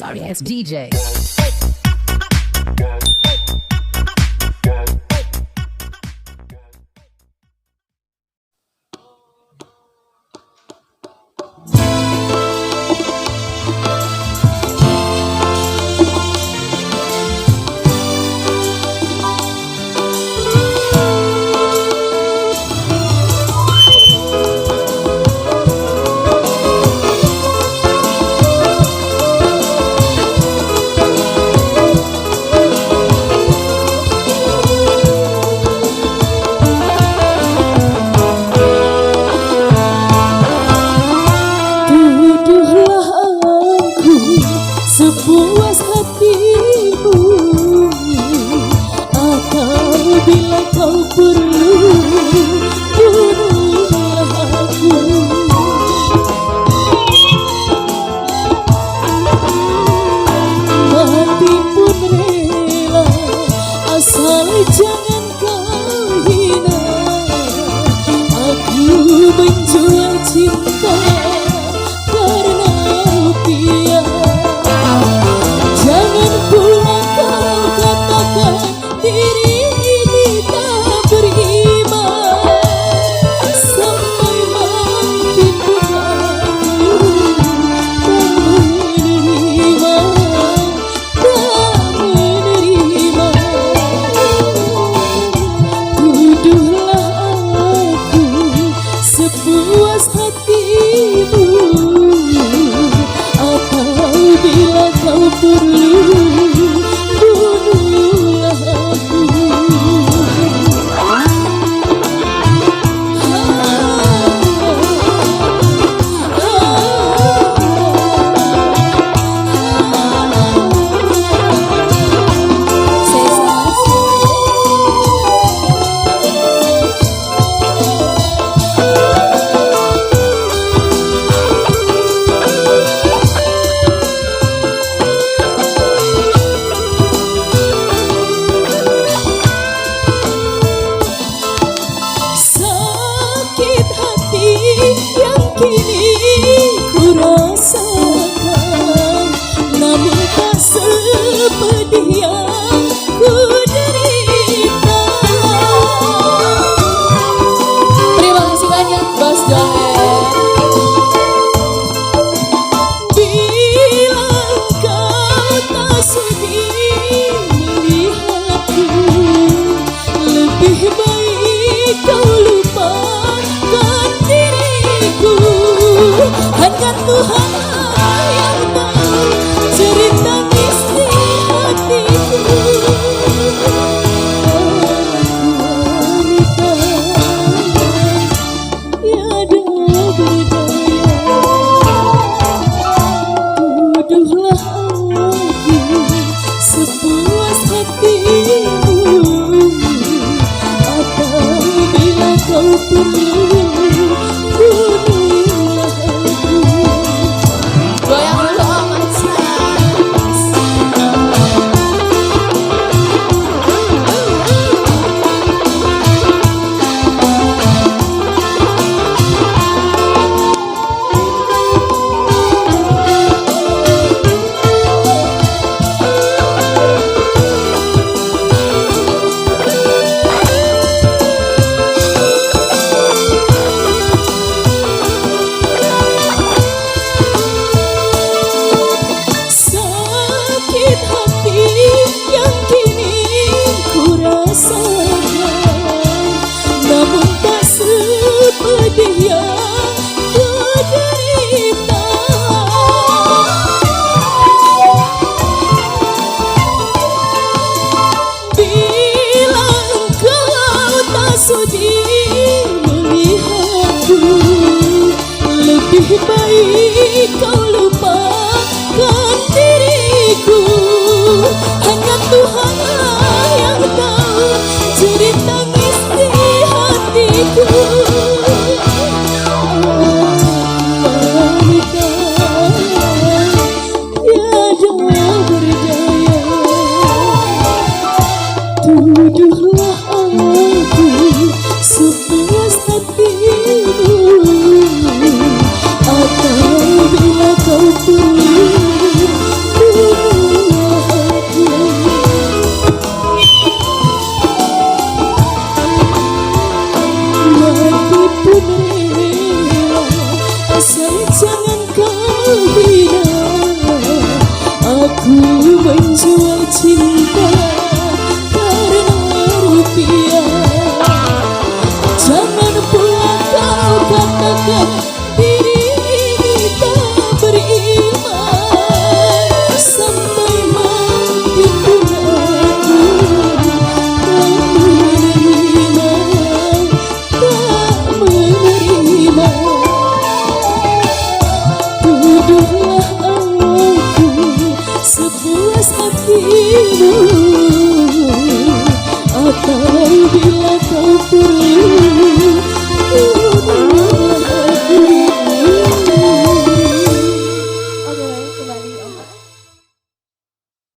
notorious DJ. Sepuas hatimu, atau bila kau perlu bunuhlah aku. Mati pun rela, asal jangan kau hina. Aku menjual cinta karena rupiah. Jangan pula kau katakan diri ini tak beriman. Sampai mati pun aku tak menerima. Tuduhlah aku sepuas hatimu, atau bila kau perlu bunuhlah aku. Sakit hati yang kini ku rasakan, namun tak sepedih yang ku derita. Terima kasih banyak Bos Joel. Bila kau tak sudi melihatku, lebih baik kau lupakan diriku. Hanya Tuhan yang tahu cerita isi hatiku. Wanita tiada berdaya, tuduhlah aku sepuas hatimu, atau bila kau perlu bunuhlah aku. Goyang dulu amat sakit hati yang kini ku rasakan, namun tak sepedih yang ku derita. Bila kau tak sudi melihatku, lebih baik kau lupakan diriku. Hanya Tuhan yang tahu cerita isi hatiku. Wanita tiada berdaya, tuduhlah aku sepuas hatimu, atau bila kau perlu Sayang jangan kau hina, aku menjual cinta karena rupiah. Jangan pula kau katakan diri tak beriman, sampai mati pun aku tak menerima. Tuduhlah aku sepuas hatimu, atau bila kau perlu